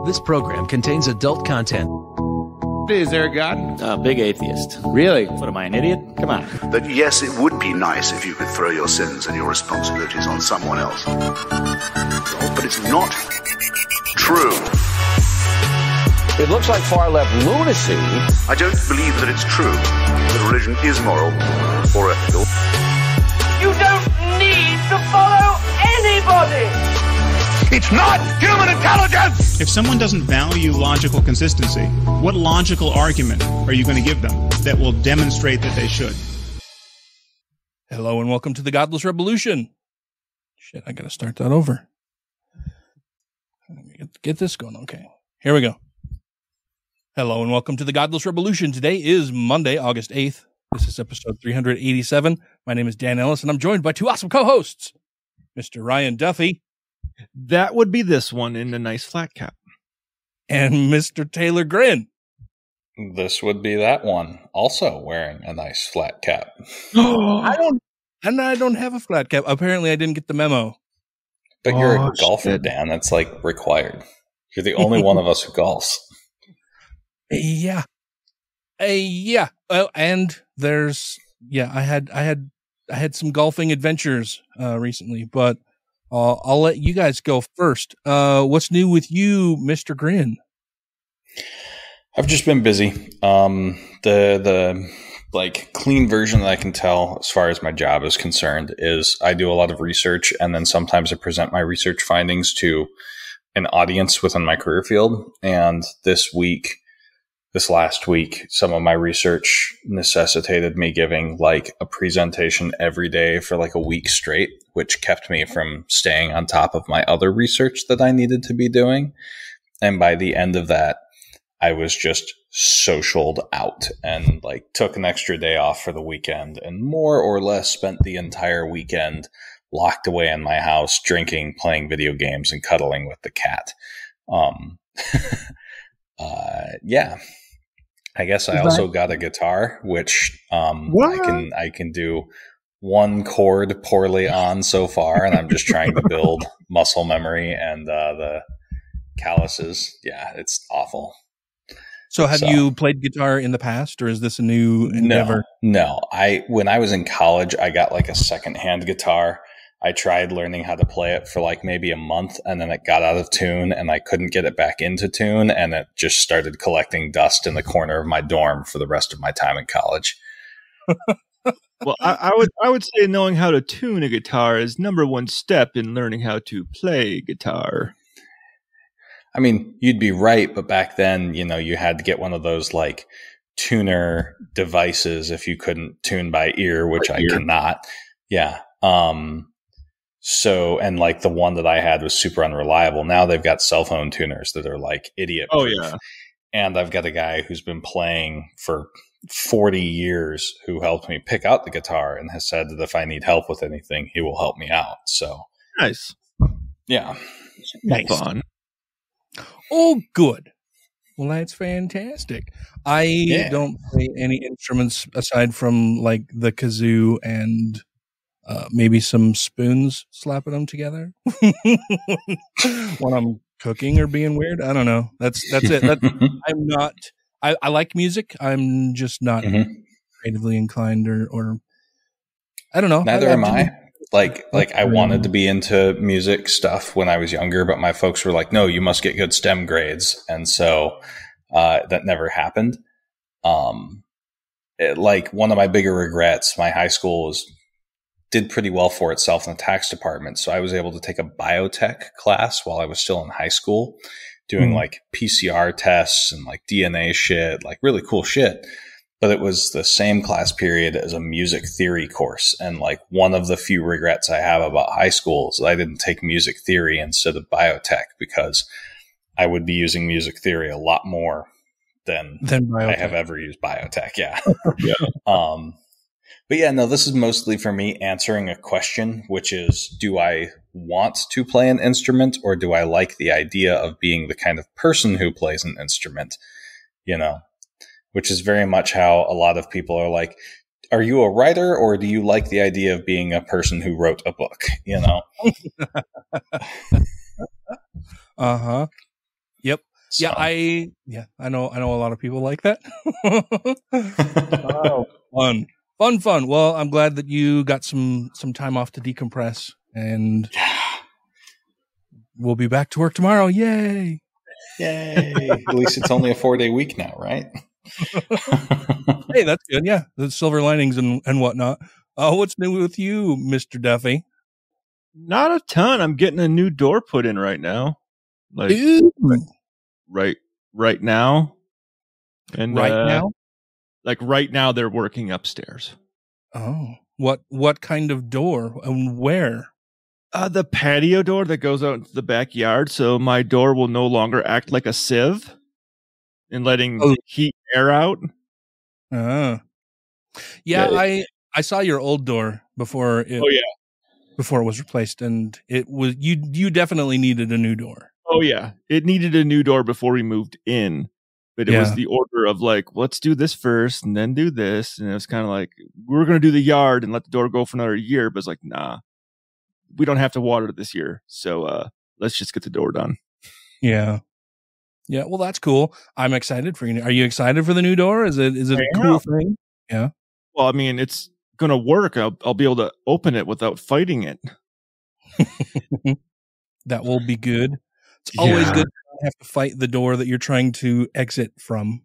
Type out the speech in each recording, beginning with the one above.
This program contains adult content. Is there a God? Big atheist. Really? What am I, an idiot? Come on. That yes, it would be nice if you could throw your sins and your responsibilities on someone else. But it's not true. It looks like far-left lunacy. I don't believe that it's true that religion is moral or ethical. You don't need to follow anybody! It's not human intelligence! If someone doesn't value logical consistency, what logical argument are you going to give them that will demonstrate that they should? Hello and welcome to the Godless Rebelution. Shit, I gotta start that over. Get this going. Okay, here we go. Hello and welcome to the Godless Rebelution. Today is Monday, August 8th. This is episode 387. My name is Dan Ellis, and I'm joined by two awesome co-hosts, Mr. Ryan Duffy. That would be this one in a nice flat cap. And Mr. Taylor Grin. This would be that one, also wearing a nice flat cap. I don't have a flat cap. Apparently, I didn't get the memo. But you're a golfer, Dan. That's like required. You're the only one of us who golfs. Yeah. Yeah. Oh, and there's I had some golfing adventures recently, but I'll let you guys go first. What's new with you, Mr. Grin? I've just been busy. The like clean version that I can tell as far as my job is concerned is I do a lot of research, and then sometimes I present my research findings to an audience within my career field. And this last week, some of my research necessitated me giving like a presentation every day for like a week straight, which kept me from staying on top of my other research that I needed to be doing. And by the end of that, I was just socialed out and like took an extra day off for the weekend and more or less spent the entire weekend locked away in my house, drinking, playing video games, and cuddling with the cat. Yeah. I guess I also got a guitar, which I can do one chord poorly on so far, and I'm just trying to build muscle memory and the calluses. Yeah, it's awful. So have you played guitar in the past, or is this a new endeavor? No. When I was in college, I got like a secondhand guitar. I tried learning how to play it for like maybe a month, and then it got out of tune and I couldn't get it back into tune, and it just started collecting dust in the corner of my dorm for the rest of my time in college. Well, I would say knowing how to tune a guitar is number one step in learning how to play guitar. I mean, you'd be right, but back then, you had to get one of those like tuner devices if you couldn't tune by ear, which I cannot. Yeah. So, and like the one that I had was super unreliable. Now they've got cell phone tuners that are like idiot proof. Oh yeah. And I've got a guy who's been playing for 40 years who helped me pick out the guitar and has said that if I need help with anything, he will help me out. So nice. Yeah. Nice. Fun. Oh, good. Well, that's fantastic. I don't play any instruments aside from like the kazoo and maybe some spoons slapping them together when I'm cooking or being weird. I don't know. That's it. I'm not. I like music. I'm just not creatively inclined or I don't know. Neither am I. Like I wanted to be into music stuff when I was younger, but my folks were like, "No, you must get good STEM grades," and so that never happened. Like one of my bigger regrets, my high school did pretty well for itself in the tax department. So I was able to take a biotech class while I was still in high school, doing like PCR tests and like DNA shit, like really cool shit. But it was the same class period as a music theory course. And like one of the few regrets I have about high school is I didn't take music theory instead of biotech, because I would be using music theory a lot more than I have ever used biotech. Yeah. Yeah. But yeah, no, this is mostly for me answering a question, which is, do I want to play an instrument, or do I like the idea of being the kind of person who plays an instrument? Which is very much how a lot of people are like, are you a writer, or do you like the idea of being a person who wrote a book? Uh-huh. Yep. So. I know a lot of people like that. Oh, fun. Well, I'm glad that you got some time off to decompress, and we'll be back to work tomorrow. Yay! At least it's only a 4-day week now, right? Hey, that's good. Yeah, the silver linings and whatnot. What's new with you, Mr. Duffy? Not a ton. I'm getting a new door put in right now. Like right now. And now? Like right now they're working upstairs. Oh. What kind of door and where? The patio door that goes out into the backyard, so my door will no longer act like a sieve in letting heat air out. Yeah, I saw your old door before it was replaced, and it was you definitely needed a new door. Oh yeah. It needed a new door before we moved in. But it was the order of like, let's do this first and then do this. And it was kind of like, we were going to do the yard and let the door go for another year. But it's like, nah, we don't have to water it this year. So let's just get the door done. Yeah. Yeah. Well, that's cool. I'm excited for you. Are you excited for the new door? Is it a cool thing? Yeah. Well, I mean, it's going to work. I'll be able to open it without fighting it. That will be good. It's always good to have to fight the door that you're trying to exit from.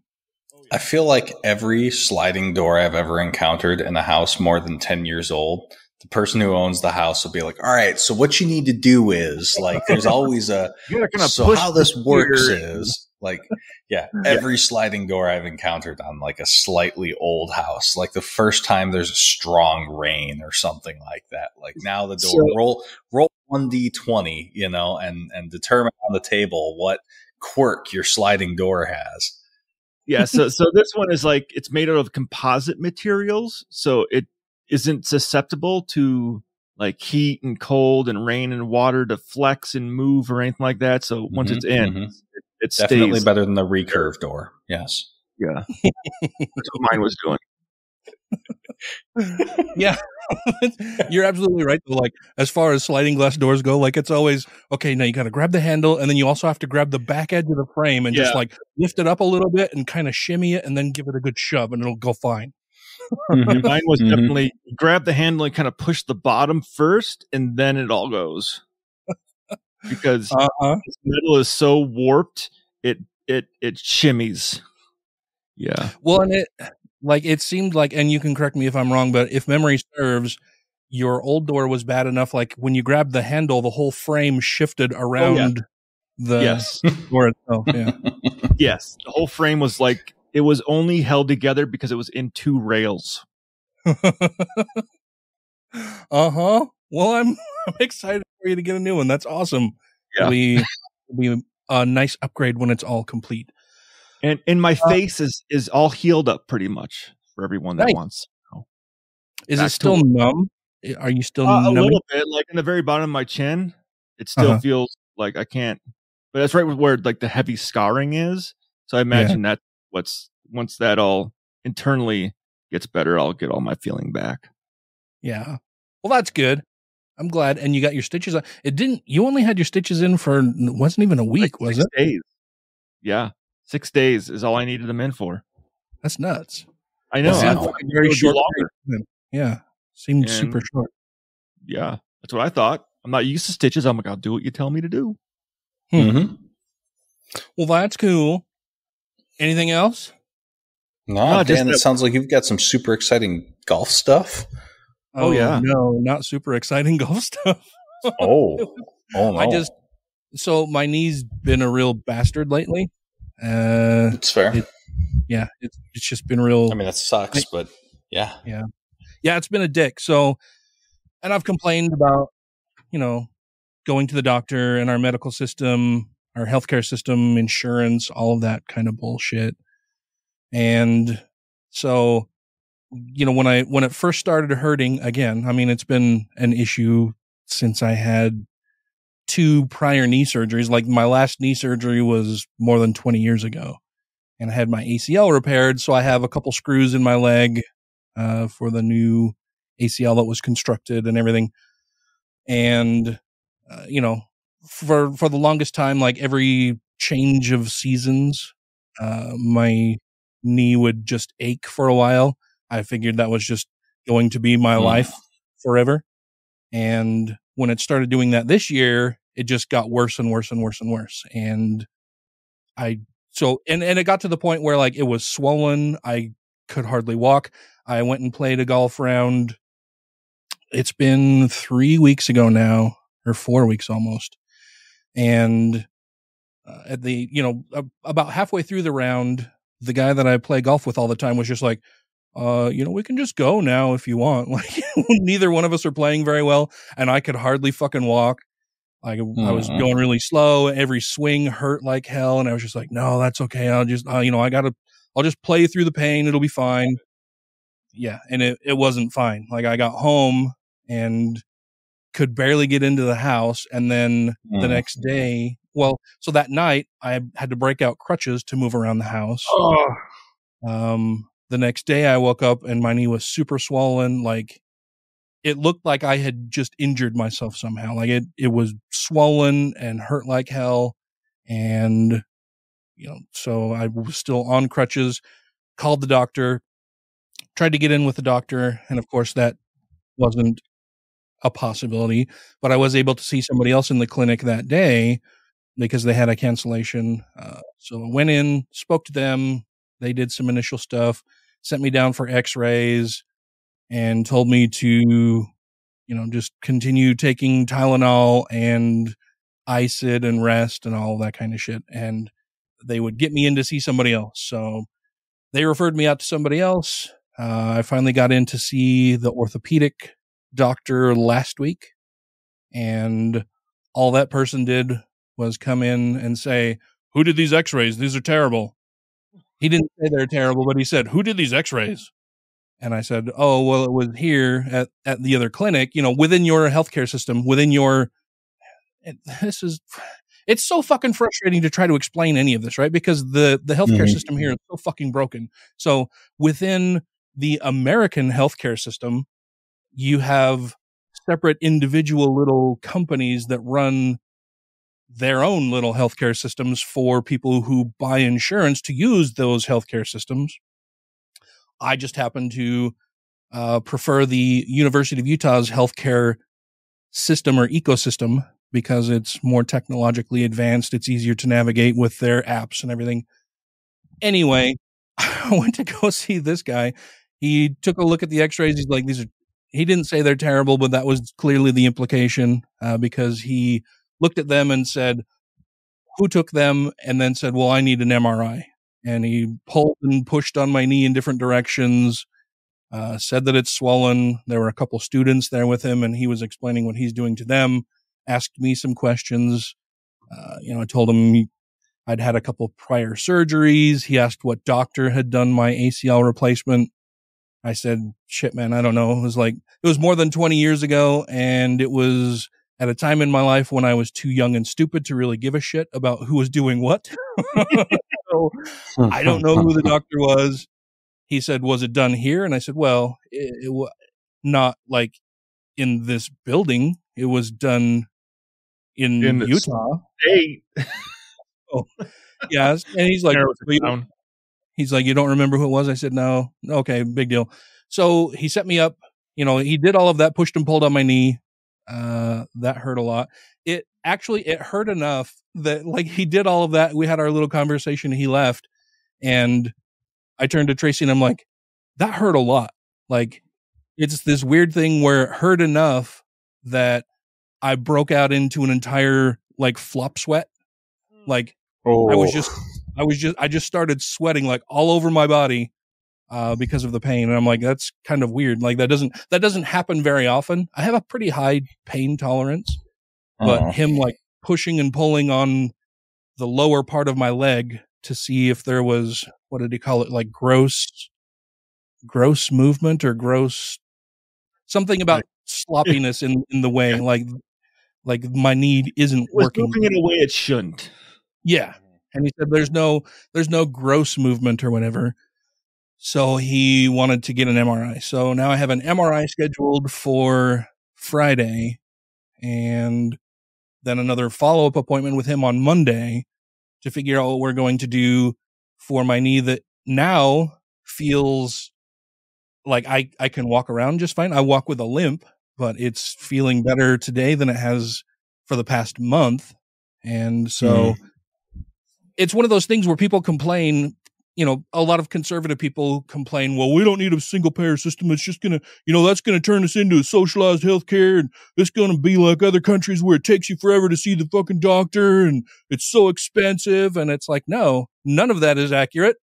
I feel like every sliding door I've ever encountered in a house more than 10 years old, the person who owns the house will be like, all right, so what you need to do is like, there's always so how this works is like, every sliding door I've encountered on like a slightly old house, like the first time there's a strong rain or something like that. Like now the door roll 1d20, and determine on the table what quirk your sliding door has. Yeah. So this one is like, it's made out of composite materials. So it isn't susceptible to like heat and cold and rain and water to flex and move or anything like that. So once it's in, it stays. Definitely better than the recurve door. Yes. Yeah. That's what mine was doing. Yeah. You're absolutely right. Like as far as sliding glass doors go, like it's always okay. Now you got to grab the handle, and then you also have to grab the back edge of the frame and just like lift it up a little bit and kind of shimmy it, and then give it a good shove, and it'll go fine. Mine was definitely grab the handle and kind of push the bottom first, and then it all goes. Because this metal is so warped, it shimmies. Yeah. Well, and it seemed like, and you can correct me if I'm wrong, but if memory serves, your old door was bad enough. Like when you grabbed the handle, the whole frame shifted around the door itself. Yeah. Yes. The whole frame was like, it was only held together because it was in 2 rails. Well, I'm excited for you to get a new one. That's awesome. Yeah. It'll be a nice upgrade when it's all complete. And my face is all healed up pretty much for everyone that wants. Is it still numb? Are you still a little bit? Like in the very bottom of my chin, it still feels like I can't. But that's right where like the heavy scarring is. So I imagine that once that all internally gets better, I'll get all my feeling back. Yeah. Well, that's good. I'm glad. And you got your stitches on. You only had your stitches in for, wasn't even a week, was it? 6 days. Yeah. 6 days is all I needed them in for. That's nuts. I know. Seemed like a very short period. Yeah. Seemed super short. Yeah. That's what I thought. I'm not used to stitches. I'm like, I'll do what you tell me to do. Well, that's cool. Anything else? No, Dan, it sounds like you've got some super exciting golf stuff. Oh yeah. No, not super exciting golf stuff. Oh no. So my knee's been a real bastard lately. It's fair. It's just been real. I mean, that sucks, but yeah. Yeah, it's been a dick. So, and I've complained about, going to the doctor and our medical system, our healthcare system, insurance, all of that kind of bullshit. And so, when it first started hurting again, I mean, it's been an issue since I had 2 prior knee surgeries. Like my last knee surgery was more than 20 years ago, and I had my ACL repaired. So I have a couple screws in my leg, for the new ACL that was constructed and everything. And, for the longest time, like every change of seasons, my knee would just ache for a while. I figured that was just going to be my life forever. And when it started doing that this year, it just got worse and worse and worse and worse. And it got to the point where like it was swollen. I could hardly walk. I went and played a golf round. It's been 3 weeks ago now, or 4 weeks almost. And at the, about halfway through the round, the guy that I play golf with all the time was just like, we can just go now if you want. Like, neither one of us are playing very well, and I could hardly fucking walk. Like, I was going really slow. Every swing hurt like hell, and I was just like, no, that's okay. I'll just, I'll just play through the pain. It'll be fine. Yeah, and it wasn't fine. Like, I got home and could barely get into the house, and then the next day, so that night I had to break out crutches to move around the house. The next day I woke up and my knee was super swollen. Like, it looked like I had just injured myself somehow. Like, it was swollen and hurt like hell. And, so I was still on crutches, called the doctor, tried to get in with the doctor. And of course that wasn't a possibility, but I was able to see somebody else in the clinic that day because they had a cancellation. So I went in, spoke to them. They did some initial stuff, sent me down for x-rays, and told me to, just continue taking Tylenol and Icid and rest and all that kind of shit. And they would get me in to see somebody else. So they referred me out to somebody else. I finally got in to see the orthopedic doctor last week. And all that person did was come in and say, "Who did these x-rays? These are terrible." He didn't say they're terrible, but he said, "Who did these x-rays?" And I said, "Oh, well, it was here at the other clinic, within your healthcare system, it's so fucking frustrating to try to explain any of this, right? Because the healthcare system here is so fucking broken. So within the American healthcare system, you have separate individual little companies that run their own little healthcare systems for people who buy insurance to use those healthcare systems. I just happen to prefer the University of Utah's healthcare system or ecosystem because it's more technologically advanced. It's easier to navigate with their apps and everything. Anyway, I went to go see this guy. He took a look at the x-rays. He's like, he didn't say they're terrible, but that was clearly the implication because he looked at them and said, "Who took them?" And then said, "Well, I need an MRI." And he pulled and pushed on my knee in different directions, said that it's swollen. There were a couple students there with him, and he was explaining what he's doing to them, asked me some questions. I told him I'd had a couple prior surgeries. He asked what doctor had done my ACL replacement. I said, "Shit, man, I don't know." It was more than 20 years ago, and it was at a time in my life when I was too young and stupid to really give a shit about who was doing what. So I don't know who the doctor was. He said, "Was it done here?" And I said, "Well, it was not like in this building. It was done in Utah." State. Oh, yes. And he's like, "You don't remember who it was?" I said, "No." "Okay, big deal." So he set me up. He did all of that, pushed and pulled on my knee. That hurt a lot. It hurt enough that he did all of that. We had our little conversation. He left, and I turned to Tracy and I'm like, "That hurt a lot." It's this weird thing where it hurt enough that I broke out into an entire flop sweat. I just started sweating all over my body because of the pain. And I'm like, that's kind of weird. That doesn't happen very often. I have a pretty high pain tolerance, but him pushing and pulling on the lower part of my leg to see if there was, what did he call it? Gross movement or gross something about sloppiness in the way, like my knee isn't working. Moving in a way it shouldn't. Yeah. And he said, there's no gross movement or whatever. So he wanted to get an MRI. So now I have an MRI scheduled for Friday and then another follow-up appointment with him on Monday. to figure out what we're going to do for my knee that now feels like I can walk around just fine. I walk with a limp, but it's feeling better today than it has for the past month. And so it's one of those things where people complain, you know, a lot of conservative people complain, well, we don't need a single payer system. It's just going to, you know, that's going to turn us into a socialized healthcare, and it's going to be like other countries where it takes you forever to see the fucking doctor and it's so expensive. And it's like, no, none of that is accurate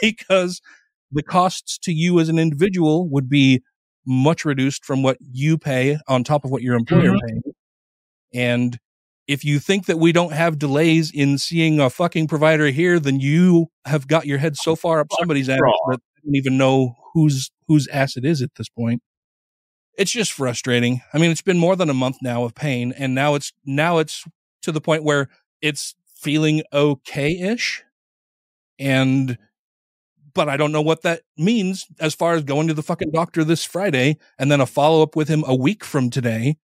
because the costs to you as an individual would be much reduced from what you pay on top of what your employer pays. And if you think that we don't have delays in seeing a fucking provider here, then you have got your head so far up somebody's ass that I don't even know whose ass it is at this point. It's just frustrating. I mean, it's been more than a month now of pain, and now it's to the point where it's feeling okay-ish. But I don't know what that means as far as going to the fucking doctor this Friday and then a follow-up with him a week from today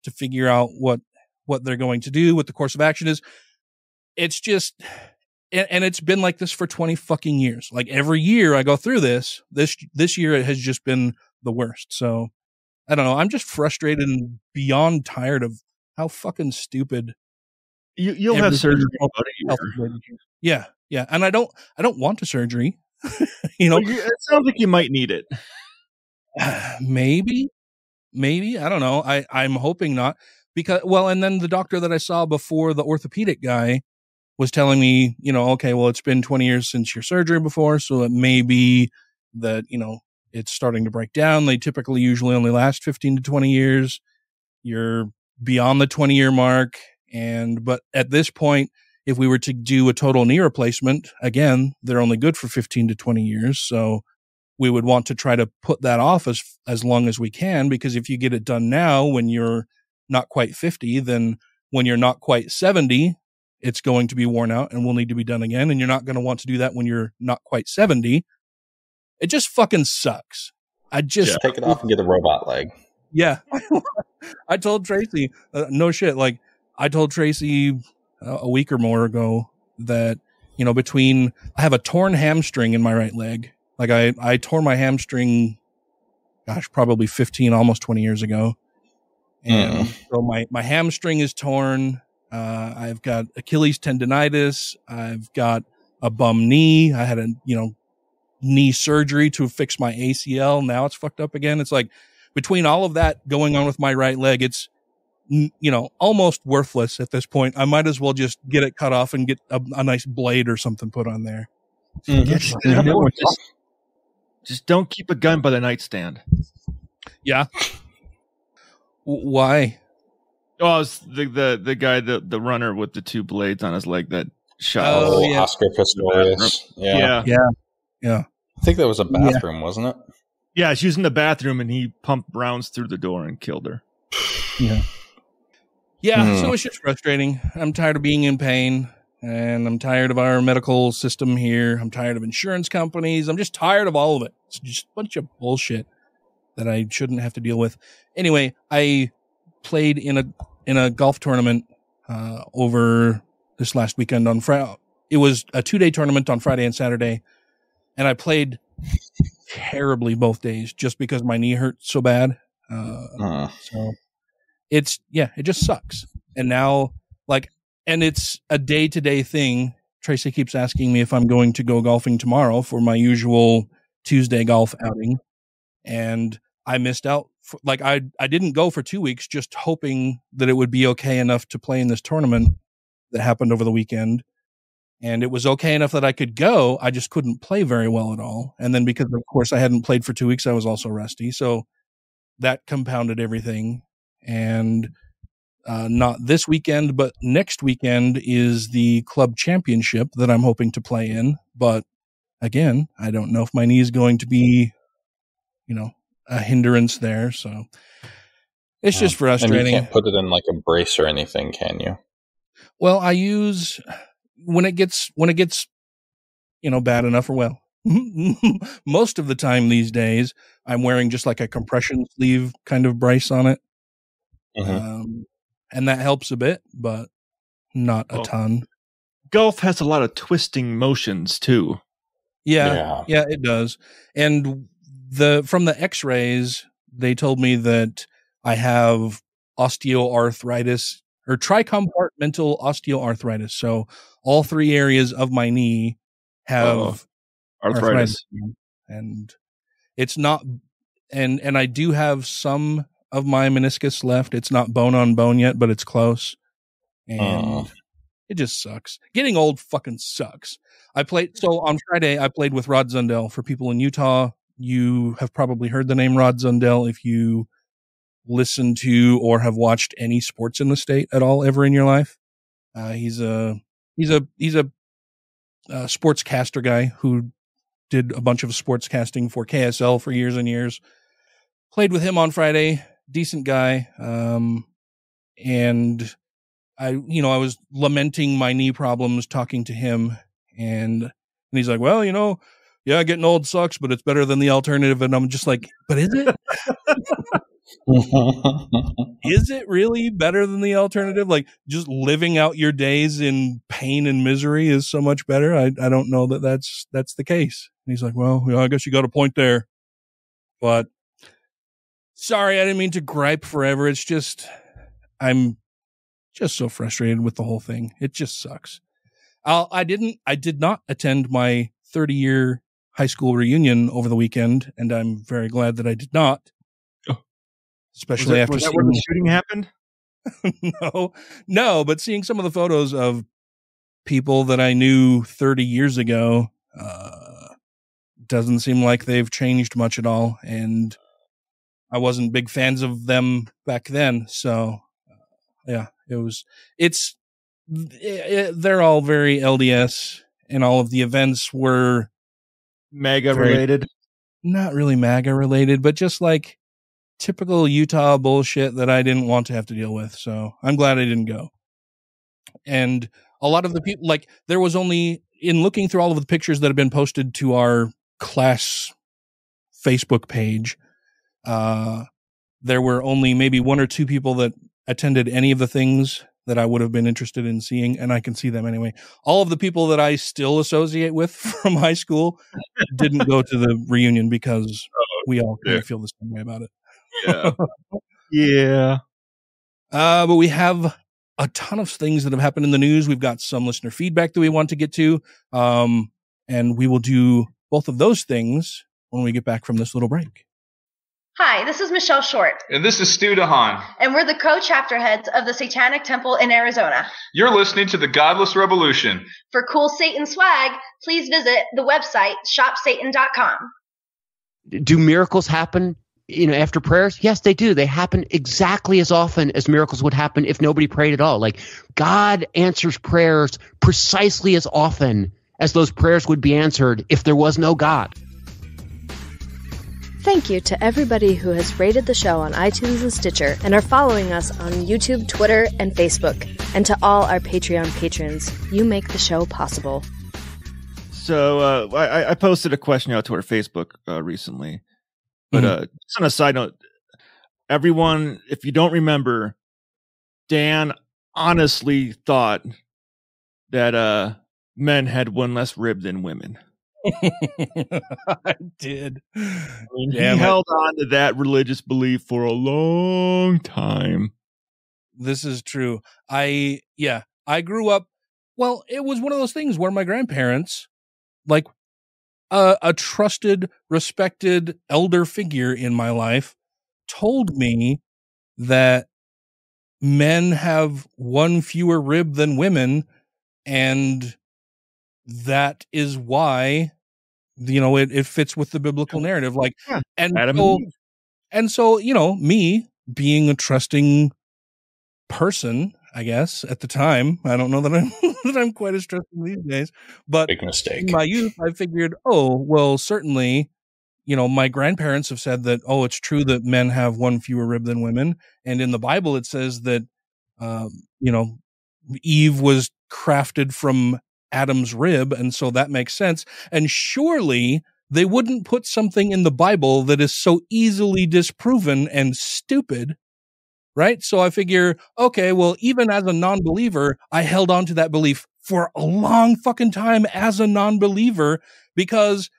to figure out what they're going to do, what the course of action is. It's just, and it's been like this for 20 fucking years. Like every year I go through this year it has just been the worst. So I don't know. I'm just frustrated and beyond tired of how fucking stupid. You'll have surgery in about a year. Yeah. Yeah. And I don't want a surgery. You know, it sounds like you might need it. Maybe, I don't know. I'm hoping not. Because, well, and then the doctor that I saw before, the orthopedic guy, was telling me, you know, okay, well, it's been 20 years since your surgery before, so it may be that, you know, it's starting to break down. They typically usually only last 15 to 20 years. You're beyond the 20-year mark. But at this point, if we were to do a total knee replacement, again, they're only good for 15 to 20 years. So we would want to try to put that off as long as we can, because if you get it done now when you're not quite 50, then when you're not quite 70, it's going to be worn out and will need to be done again. And you're not going to want to do that when you're not quite 70. It just fucking sucks. Take it off and get a robot leg. Yeah. I told Tracy, no shit. Like I told Tracy a week or more ago that, you know, I have a torn hamstring in my right leg. Like I tore my hamstring, probably 15, almost 20 years ago. And so my hamstring is torn. I've got Achilles tendonitis. I've got a bum knee. I had a, knee surgery to fix my ACL. Now it's fucked up again. It's like between all of that going on with my right leg, it's, almost worthless at this point. I might as well just get it cut off and get a nice blade or something put on there. Just don't keep a gun by the nightstand. Yeah. Why? Oh, it's the guy, the runner with the two blades on his leg that shot. Oh, yeah. Oscar Pistorius. Yeah. I think that was a bathroom, wasn't it? Yeah, she was in the bathroom and he pumped rounds through the door and killed her. Yeah, so it's just frustrating. I'm tired of being in pain, and I'm tired of our medical system here. I'm tired of insurance companies. I'm just tired of all of it. It's just a bunch of bullshit that I shouldn't have to deal with. Anyway, I played in a golf tournament over this last weekend on Friday. It was a 2-day tournament on Friday and Saturday, and I played terribly both days just because my knee hurt so bad. So it just sucks. And now, and it's a day-to-day thing. Tracy keeps asking me if I'm going to go golfing tomorrow for my usual Tuesday golf outing. And I missed out. I didn't go for 2 weeks, just hoping that it would be okay enough to play in this tournament that happened over the weekend. And it was okay enough that I could go. I just couldn't play very well at all. And then because, of course, I hadn't played for 2 weeks, I was also rusty. So that compounded everything. And not this weekend, but next weekend is the club championship that I'm hoping to play in. But again, I don't know if my knee is going to be, a hindrance there. So it's just frustrating. And you can't put it in a brace or anything, can you? Well, I use when it gets, bad enough, or most of the time these days, I'm wearing just like a compression sleeve kind of brace on it. And that helps a bit, but not a ton. golf has a lot of twisting motions too. Yeah, it does. And from the X-rays, they told me that I have osteoarthritis or tricompartmental osteoarthritis. So all 3 areas of my knee have arthritis. And it's not, and I do have some of my meniscus left. It's not bone on bone yet, but it's close. And it just sucks. Getting old fucking sucks. So on Friday, I played with Rod Zundel. For people in Utah, you have probably heard the name Rod Zundel if you listen to or have watched any sports in the state at all ever in your life. He's a sportscaster guy who did a bunch of sports casting for KSL for years and years. Played with him on Friday. Decent guy. And I was lamenting my knee problems talking to him, and he's like, well, yeah, getting old sucks, but it's better than the alternative. And I'm just like, but is it? Is it really better than the alternative? Like, just living out your days in pain and misery is so much better. I don't know that's the case. And he's like, well, I guess you got a point there, but sorry, I didn't mean to gripe forever. It's just, I'm just so frustrated with the whole thing. It just sucks. I did not attend my 30-year high school reunion over the weekend, and I'm very glad that I did not. Especially after seeing where the shooting happened. No, but seeing some of the photos of people that I knew 30 years ago, doesn't seem like they've changed much at all, and I wasn't big fans of them back then. So, yeah, they're all very LDS, and all of the events were MAGA related. Not really MAGA related, but just like typical Utah bullshit that I didn't want to have to deal with. So I'm glad I didn't go. And a lot of the people, like, there was only, in looking through all of the pictures that have been posted to our class Facebook page, there were only maybe 1 or 2 people that attended any of the things that I would have been interested in seeing, and I can see them anyway. All of the people that I still associate with from high school didn't go to the reunion because we all kind of feel the same way about it. Yeah. Yeah. But we have a ton of things that have happened in the news. We've got some listener feedback that we want to get to. And we will do both of those things when we get back from this little break. Hi, this is Michelle Short. And this is Stu DeHaan. And we're the co-chapter heads of the Satanic Temple in Arizona. You're listening to the Godless Rebelution. For cool Satan swag, please visit the website shopsatan.com. Do miracles happen, after prayers? Yes, they do. They happen exactly as often as miracles would happen if nobody prayed at all. Like, God answers prayers precisely as often as those prayers would be answered if there was no God. Thank you to everybody who has rated the show on iTunes and Stitcher and are following us on YouTube, Twitter, and Facebook. And to all our Patreon patrons, you make the show possible. So I posted a question out to our Facebook recently. But just on a side note, everyone, if you don't remember, Dan honestly thought that men had 1 less rib than women. I did. He held on to that religious belief for a long time. This is true. I grew up, well, it was one of those things where my grandparents, like a trusted, respected elder figure in my life, told me that men have 1 fewer rib than women, and that is why, it fits with the biblical narrative. Like, and so, me being a trusting person, I guess at the time, I don't know that I'm quite as trusting these days, but big mistake. In my youth, I figured, certainly, my grandparents have said that, it's true that men have 1 fewer rib than women. And in the Bible, it says that, Eve was crafted from Adam's rib, and so that makes sense. And surely they wouldn't put something in the Bible that is so easily disproven and stupid, right? So I figure, okay, well, even as a non-believer, I held on to that belief for a long fucking time as a non-believer because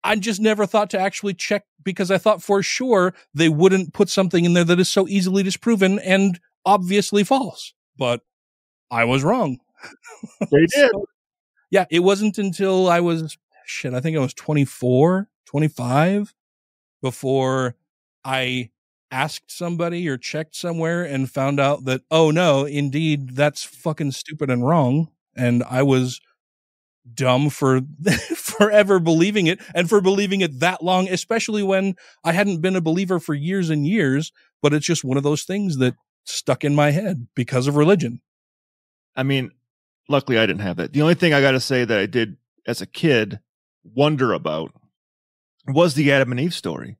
I just never thought to actually check, because I thought for sure they wouldn't put something in there that is so easily disproven and obviously false. But I was wrong. They did. So, yeah, it wasn't until I was, I think I was 24, 25 before I asked somebody or checked somewhere and found out that, oh no, indeed, that's fucking stupid and wrong. And I was dumb for forever believing it, and for believing it that long, especially when I hadn't been a believer for years and years, but it's just one of those things that stuck in my head because of religion. I mean, luckily I didn't have that. The only thing I got to say that I did as a kid wonder about was the Adam and Eve story.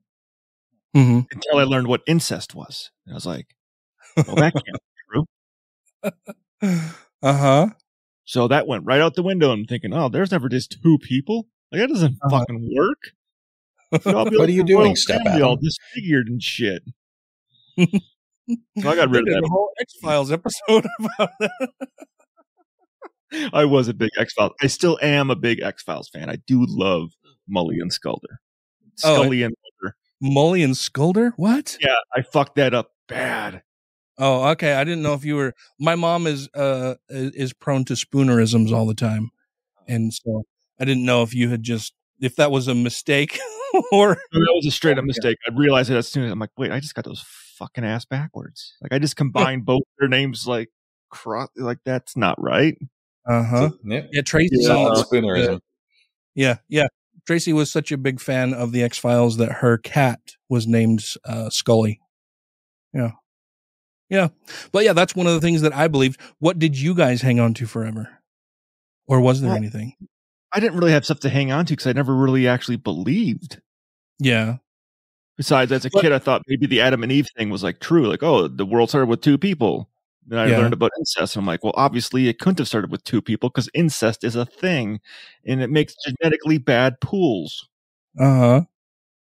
Mm-hmm. Until I learned what incest was. And I was like, well, that can't be true. Uh-huh. So that went right out the window. I'm thinking, oh, there's never just two people. Like, that doesn't fucking work. What are you doing, Step Adam? All disfigured and shit. So I got rid of that. A whole X-Files episode about that. I was a big X-Files. I still am a big X-Files fan. I do love Mully and Scully. Scully and Mulder. Mully and Sculder? What? Yeah, I fucked that up bad. Oh, okay. I didn't know if you were. My mom is prone to spoonerisms all the time, and so I didn't know if you had if that was a mistake or that was a straight up mistake. I realized it as soon as I'm like, wait, I just got those fucking ass backwards. Like, I just combined both their names, like that's not right. Uh-huh. Yeah, Tracy. Spoonerism. Yeah. Tracy was such a big fan of the X-Files that her cat was named Scully. Yeah. But yeah, that's one of the things that I believed. What did you guys hang on to forever? Or was there anything? I didn't really have stuff to hang on to because I never really actually believed. Yeah. Besides, as a kid, I thought maybe the Adam and Eve thing was like true. Like, oh, the world started with two people. Then I learned about incest. And I'm like, well, obviously it couldn't have started with two people because incest is a thing and it makes genetically bad pools. Uh-huh.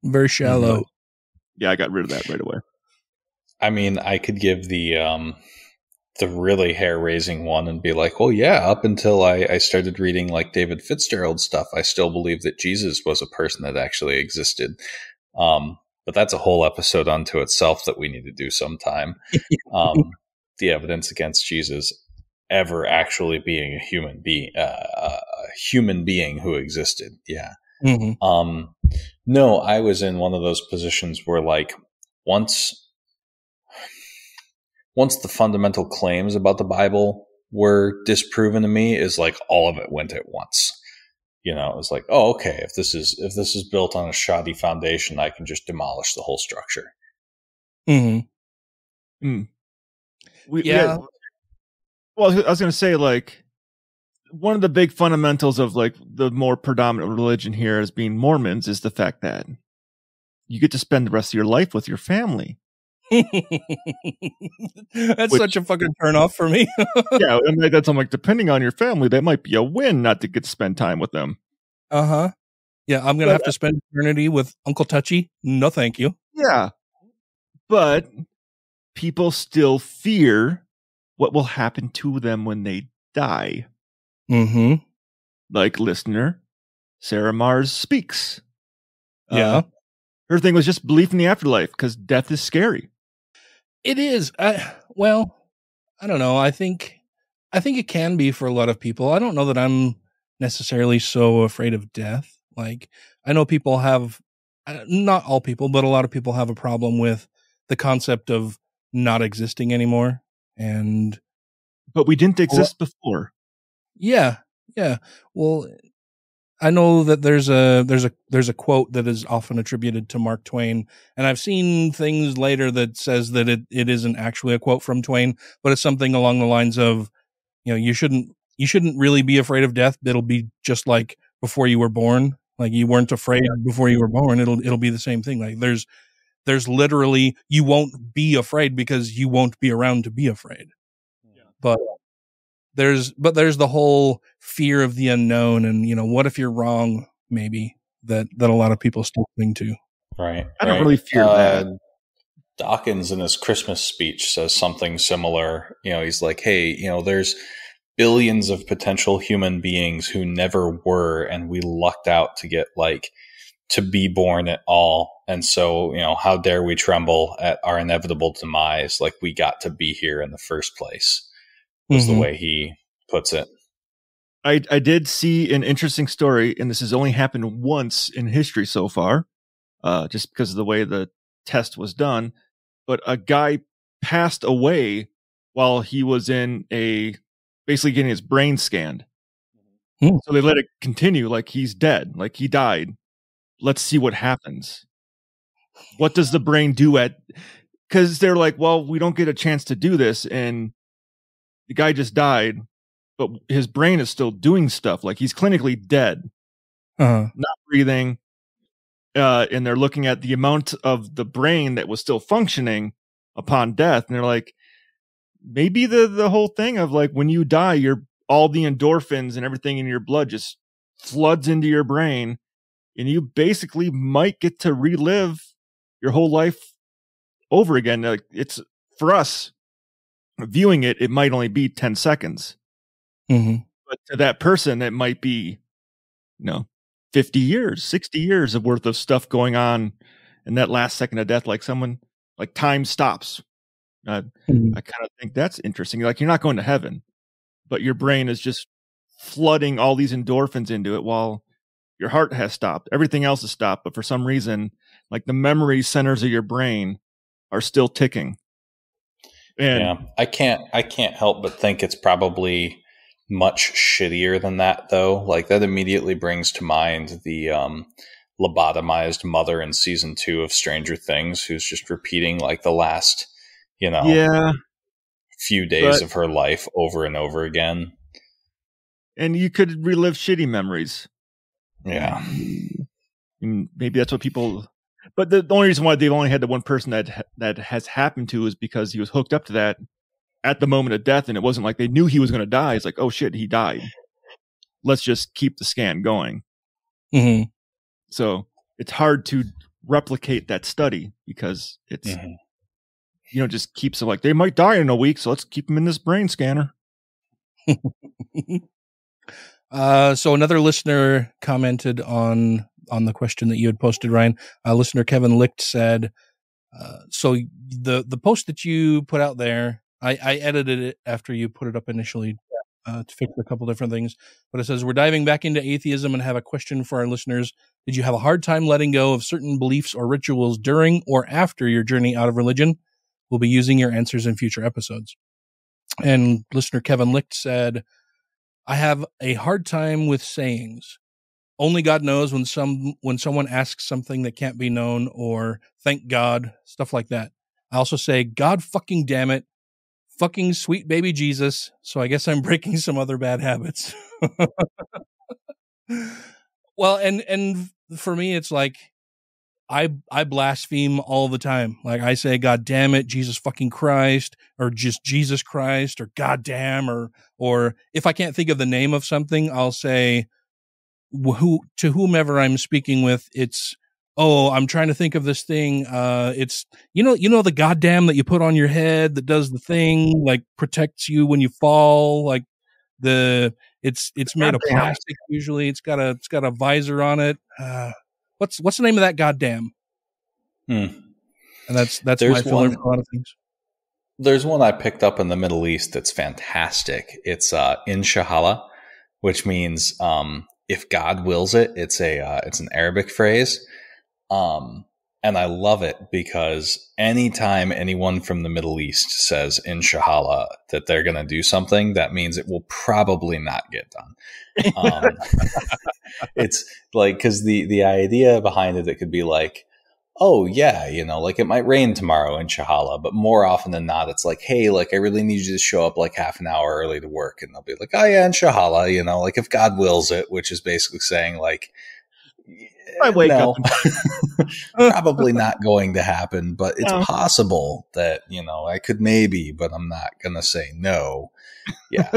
Very shallow. Yeah, I got rid of that right away. I mean, I could give the really hair-raising one and be like, well, yeah, up until I started reading like David Fitzgerald stuff, I still believe that Jesus was a person that actually existed. But that's a whole episode unto itself that we need to do sometime. The evidence against Jesus ever actually being a human being who existed. Yeah. Mm-hmm. No, I was in one of those positions where like once the fundamental claims about the Bible were disproven to me, is like all of it went at once. You know, it was like, oh, okay, if this is built on a shoddy foundation, I can just demolish the whole structure. Mm-hmm. Mm. Well, I was going to say, like, one of the big fundamentals of like the more predominant religion here as being Mormons is the fact that you get to spend the rest of your life with your family. That's such a fucking turnoff for me. Yeah, and I'm like, depending on your family, that might be a win not to get to spend time with them. Uh-huh. Yeah, I'm going to have to spend eternity with Uncle Touchy. No, thank you. Yeah. But people still fear what will happen to them when they die. Mm-hmm. Like listener Sarah Mars speaks. Yeah. Her thing was just belief in the afterlife because death is scary. It is. Well, I don't know. I think it can be for a lot of people. I don't know that I'm necessarily so afraid of death. Like, I know people have, not all people, but a lot of people have a problem with the concept of not existing anymore. But we didn't exist before. Yeah. Well, I know that there's a quote that is often attributed to Mark Twain, and I've seen things later that says that it isn't actually a quote from Twain, but it's something along the lines of, you know, you shouldn't really be afraid of death. It'll be just like before you were born. Like, you weren't afraid before you were born. It'll be the same thing. Like, there's literally, you won't be afraid because you won't be around to be afraid. Yeah. But there's the whole fear of the unknown, and, you know, what if you're wrong? Maybe that a lot of people still cling to. Right. I don't really fear that. Dawkins in his Christmas speech says something similar. You know, he's like, hey, you know, there's billions of potential human beings who never were, and we lucked out to get to be born at all. And so, how dare we tremble at our inevitable demise? Like, we got to be here in the first place, was the way he puts it. I did see an interesting story, and this has only happened once in history so far, just because of the way the test was done. But a guy passed away while he was basically getting his brain scanned. So they let it continue, like he's dead, like he died. Let's see what happens. What does the brain do because they're like, well, we don't get a chance to do this. And the guy just died, but his brain is still doing stuff. Like, he's clinically dead, not breathing. And they're looking at the amount of the brain that was still functioning upon death. And they're like, maybe the whole thing of like, when you die, all the endorphins and everything in your blood just floods into your brain. And you basically might get to relive your whole life over again. Like, it's, for us viewing it, it might only be 10 seconds. But to that person, it might be, 50 years, 60 years of worth of stuff going on in that last second of death. Like, someone, like, time stops. I kind of think that's interesting. Like, you're not going to heaven, but your brain is just flooding all these endorphins into it while your heart has stopped. Everything else has stopped, but for some reason, like, the memory centers of your brain are still ticking. And I can't help but think it's probably much shittier than that, though. Like, that immediately brings to mind the lobotomized mother in season 2 of Stranger Things, who's just repeating like the last, few days of her life over and over again. And you could relive shitty memories. Yeah. And maybe that's what people. But the only reason why they've only had the one person that has happened to is because he was hooked up to that at the moment of death, and it wasn't like they knew he was going to die. It's like, oh shit, he died. Let's just keep the scan going. So it's hard to replicate that study because it's just keeps it like, they might die in a week, so let's keep them in this brain scanner. So another listener commented on the question that you had posted, Ryan. Listener Kevin Licht said, so the post that you put out there, I edited it after you put it up initially to fix a couple different things. But it says, we're diving back into atheism and have a question for our listeners. Did you have a hard time letting go of certain beliefs or rituals during or after your journey out of religion? We'll be using your answers in future episodes. And listener Kevin Licht said, I have a hard time with sayings. Only God knows when someone asks something that can't be known, or thank God, stuff like that. I also say, God fucking damn it, fucking sweet baby Jesus. So I guess I'm breaking some other bad habits. Well, and for me, it's like, I blaspheme all the time. Like, I say, God damn it, Jesus fucking Christ, or just Jesus Christ, or God damn, or if I can't think of the name of something, I'll say, to whomever I'm speaking with, it's, oh, I'm trying to think of this thing. It's, the goddamn that you put on your head that does the thing, like protects you when you fall. Like it's made of plastic. Usually it's got a visor on it. What's the name of that goddamn? And that's my filler for a lot of things. There's one I picked up in the Middle East that's fantastic. It's inshallah, which means if God wills it. It's an Arabic phrase. And I love it because anytime anyone from the Middle East says inshallah that they're going to do something, that means it will probably not get done. It's like, because the idea behind it could be like, oh yeah, like it might rain tomorrow, inshallah, but more often than not, it's like, hey, like I really need you to show up like half an hour early to work, and they'll be like, oh yeah, inshallah, like if God wills it, which is basically saying like, I wake up. Probably not going to happen, but it's possible that, I could maybe, but I'm not going to say no. Yeah.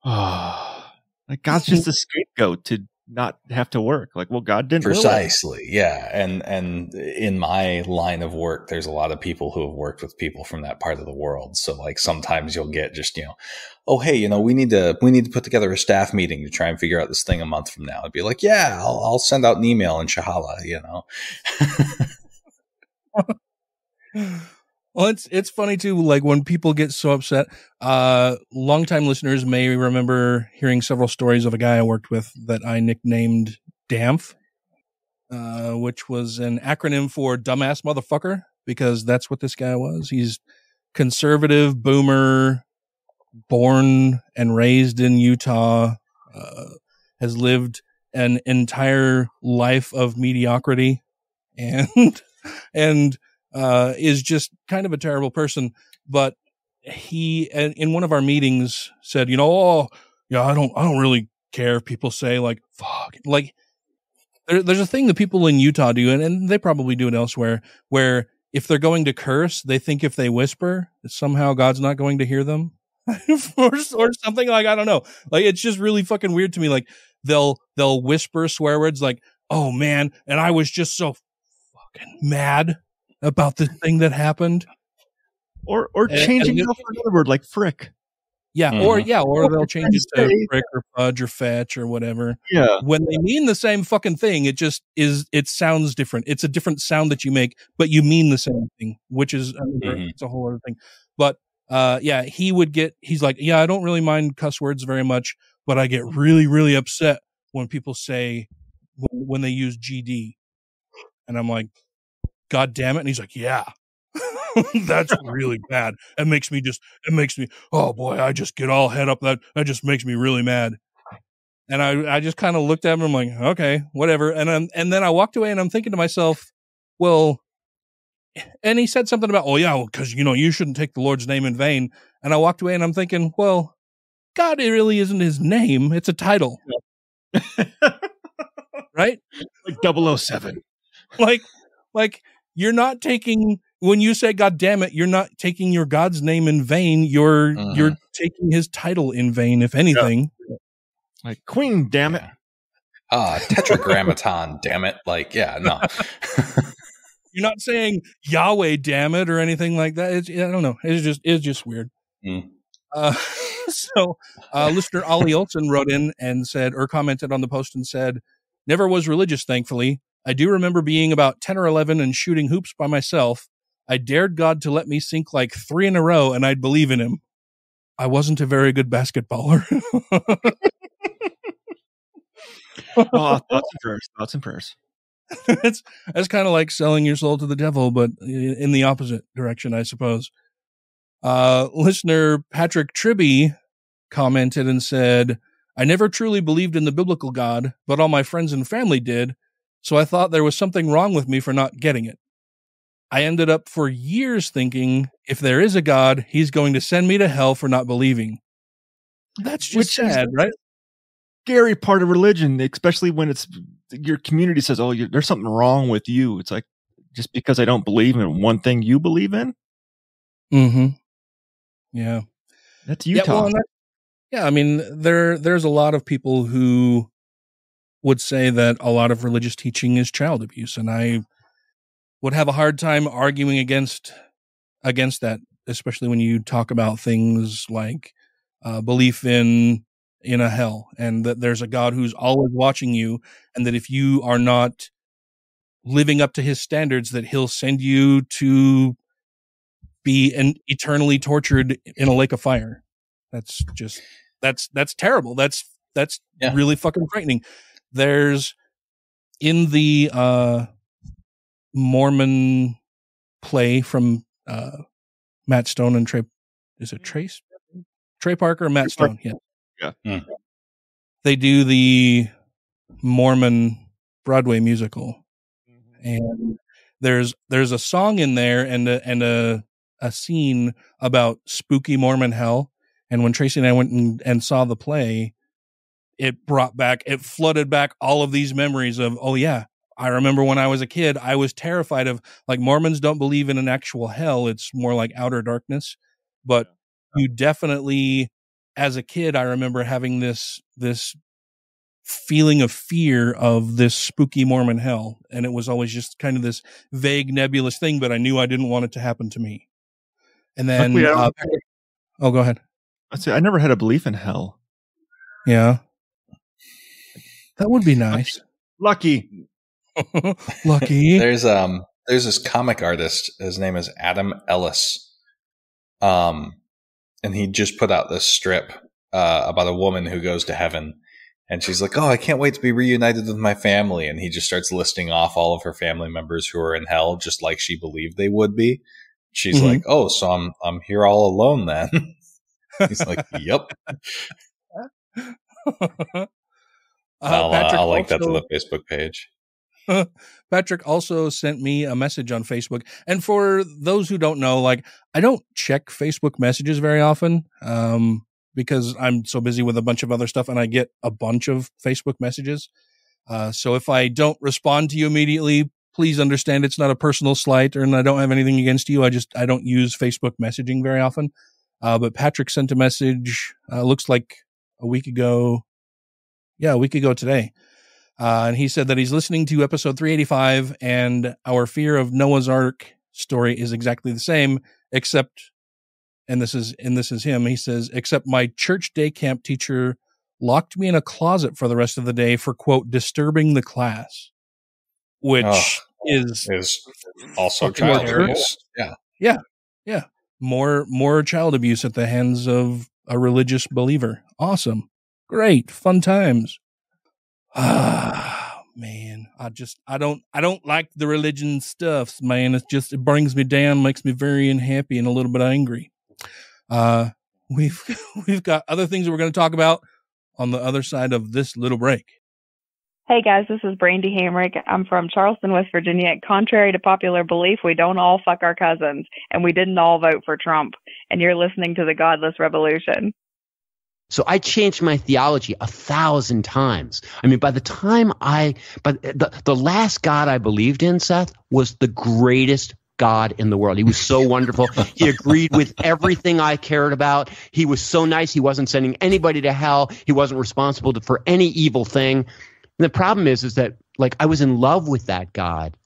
Like God's just a scapegoat to not have to work. Like, well, God didn't precisely. Yeah. And in my line of work, there's a lot of people who have worked with people from that part of the world. So like sometimes you'll get just, oh, hey, we need to put together a staff meeting to try and figure out this thing a month from now. I'd be like, yeah, I'll send out an email in Shahala, Well, it's funny too, like when people get so upset. Longtime listeners may remember hearing several stories of a guy I worked with that I nicknamed DAMF, which was an acronym for dumbass motherfucker, because that's what this guy was. He's conservative boomer, born and raised in Utah, has lived an entire life of mediocrity and is just kind of a terrible person. But he, in one of our meetings, said, I don't really care if people say like fuck. Like there's a thing that people in Utah do, and they probably do it elsewhere, where if they're going to curse, they think if they whisper, that somehow God's not going to hear them. or something, like, I don't know. Like, it's just really fucking weird to me. Like they'll whisper swear words like, oh man, and I was just so fucking mad about the thing that happened, or changing it for another word like frick. Yeah, or they'll change it to frick or fudge or fetch or whatever. Yeah, when they mean the same fucking thing, it just is. It sounds different. It's a different sound that you make, but you mean the same thing, which is it's a whole other thing. But he's like, yeah, I don't really mind cuss words very much, but I get really, really upset when people say when they use GD, and I'm like, God damn it. And he's like, yeah, that's really bad. It makes me, oh boy, I just get all head up. That just makes me really mad. And I just kind of looked at him. I'm like, okay, whatever. And then I walked away and I'm thinking to myself, well, and he said something about, oh yeah, because, you shouldn't take the Lord's name in vain. And I walked away and I'm thinking, well, God, it really isn't his name. It's a title. Right? Like 007. Like, you're not taking, when you say God damn it, you're not taking your God's name in vain. You're taking his title in vain, if anything. Yeah. Like Queen, damn it. Tetragrammaton, damn it. Like, yeah, no. You're not saying Yahweh, damn it, or anything like that. I don't know. It's just weird. So listener Ollie Olson wrote in and said, or commented on the post and said, never was religious, thankfully. I do remember being about 10 or 11 and shooting hoops by myself. I dared God to let me sink like 3 in a row and I'd believe in him. I wasn't a very good basketballer. Thoughts and prayers. That's kind of like selling your soul to the devil, but in the opposite direction, I suppose. Listener Patrick Tribby commented and said, I never truly believed in the biblical God, but all my friends and family did. So I thought there was something wrong with me for not getting it. I ended up for years thinking, if there is a God, he's going to send me to hell for not believing. That's just sad, right? Scary part of religion, especially when it's your community says, oh, there's something wrong with you. It's like, just because I don't believe in one thing you believe in. Mm-hmm. Yeah. That's Utah. I mean, there's a lot of people who would say that a lot of religious teaching is child abuse, and I would have a hard time arguing against that, especially when you talk about things like belief in a hell, and that there's a God who's always watching you, and that if you are not living up to his standards, that he'll send you to be eternally tortured in a lake of fire. That's terrible. That's really fucking frightening. There's in the Mormon play from Matt Stone and Trey Parker or Matt Stone? Yeah. They do the Mormon Broadway musical, and there's a song in there and a scene about spooky Mormon hell. And when Tracy and I went and saw the play, it flooded back all of these memories of, oh yeah, I remember when I was a kid, I was terrified of, like, Mormons don't believe in an actual hell. It's more like outer darkness. But you definitely, as a kid, I remember having this feeling of fear of this spooky Mormon hell. And it was always just kind of this vague, nebulous thing, but I knew I didn't want it to happen to me. And then, go ahead. I never had a belief in hell. Yeah. That would be nice. Lucky. Lucky. There's this comic artist. His name is Adam Ellis. And he just put out this strip about a woman who goes to heaven. And she's like, oh, I can't wait to be reunited with my family. And he just starts listing off all of her family members who are in hell, just like she believed they would be. She's like, oh, so I'm here all alone then. He's like, yep. I'll link that to the Facebook page. Patrick also sent me a message on Facebook. And for those who don't know, like, I don't check Facebook messages very often. Because I'm so busy with a bunch of other stuff and I get a bunch of Facebook messages. So if I don't respond to you immediately, please understand it's not a personal slight and I don't have anything against you. I don't use Facebook messaging very often. But Patrick sent a message, looks like a week ago. Yeah, a week ago today. And he said that he's listening to episode 385 and our fear of Noah's Ark story is exactly the same, except, and this is him. He says, except my church day camp teacher locked me in a closet for the rest of the day for, quote, disturbing the class, which is also child abuse. Yeah. More child abuse at the hands of a religious believer. Awesome. Great. Fun times. Man, I don't like the religion stuff, man. It brings me down, makes me very unhappy and a little bit angry. We've got other things that we're going to talk about on the other side of this little break. Hey guys, this is Brandy Hamrick. I'm from Charleston, West Virginia. Contrary to popular belief, we don't all fuck our cousins, and we didn't all vote for Trump. And you're listening to the Godless Rebelution. So I changed my theology 1,000 times. I mean, by the time the last God I believed in, Seth, was the greatest God in the world. He was so wonderful. He agreed with everything I cared about. He was so nice. He wasn't sending anybody to hell. He wasn't responsible for any evil thing. And the problem is that, like, I was in love with that God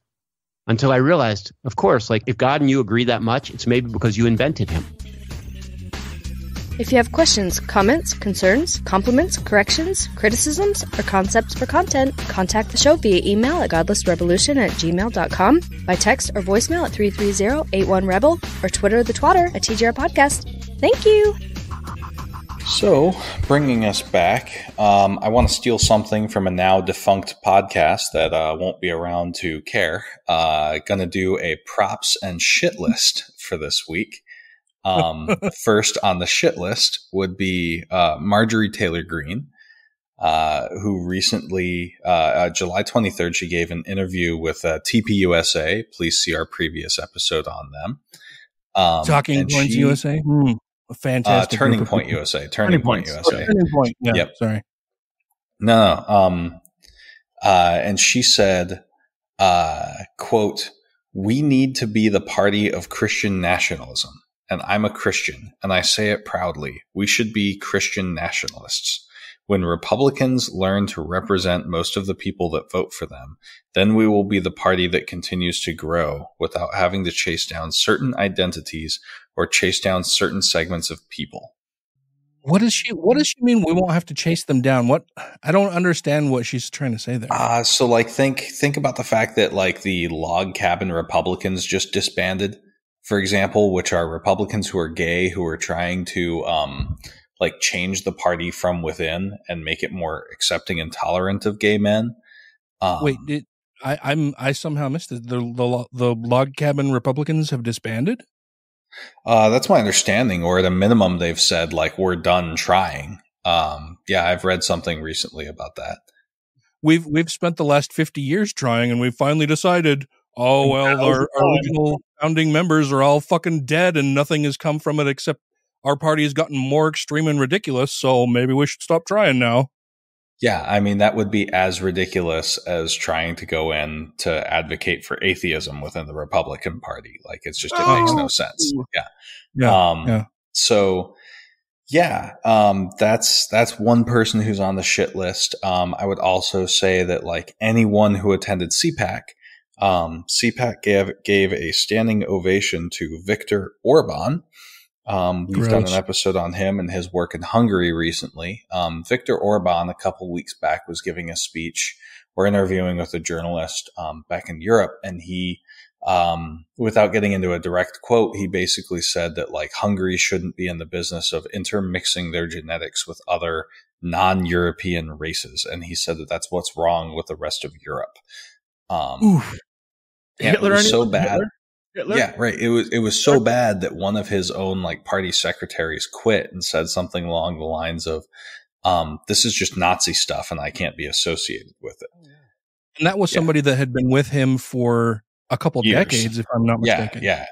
until I realized, of course, like, if God and you agree that much, it's maybe because you invented him. If you have questions, comments, concerns, compliments, corrections, criticisms, or concepts for content, contact the show via email at godlessrebelution@gmail.com, by text or voicemail at 330-81-REBEL, or Twitter the twatter at TGR Podcast. Thank you! So, bringing us back, I want to steal something from a now defunct podcast that won't be around to care. Gonna do a props and shit list for this week. First on the shit list would be Marjorie Taylor Greene, who recently, July 23rd, she gave an interview with TPUSA. Please see our previous episode on them. Talking Points USA? A fantastic. Turning Point USA. Turning Point USA. Turning Point. Yeah, yep. Sorry. No. And she said, quote, "We need to be the party of Christian nationalism. And I'm a Christian, and I say it proudly. We should be Christian nationalists. When Republicans learn to represent most of the people that vote for them, then we will be the party that continues to grow without having to chase down certain identities or chase down certain segments of people." What does she mean we won't have to chase them down? I don't understand what she's trying to say there. So like think about the fact that, like, the log cabin Republicans just disbanded, for example, which are Republicans who are gay, who are trying to like change the party from within and make it more accepting and tolerant of gay men. Wait, I somehow missed it. The log cabin Republicans have disbanded? That's my understanding, or at a minimum, they've said, like, we're done trying. Yeah, I've read something recently about that. We've spent the last 50 years trying, and we've finally decided, oh, well, our original founding members are all fucking dead and nothing has come from it except our party has gotten more extreme and ridiculous, so maybe we should stop trying now. Yeah, I mean, that would be as ridiculous as trying to go in to advocate for atheism within the Republican Party. Like, it makes no sense. Yeah. Yeah. So Yeah, that's one person who's on the shit list. I would also say that like anyone who attended CPAC, CPAC gave a standing ovation to Viktor Orban. We've done an episode on him and his work in Hungary recently. Viktor Orban, a couple weeks back, was giving a speech or interviewing with a journalist back in Europe, and he, without getting into a direct quote, he basically said that like Hungary shouldn't be in the business of intermixing their genetics with other non-European races, and he said that that's what's wrong with the rest of Europe. It was so bad. Hitler? Yeah, right. It was so bad that one of his own like party secretaries quit and said something along the lines of, "This is just Nazi stuff, and I can't be associated with it." And that was somebody that had been with him for a couple decades, if I'm not mistaken. Yeah.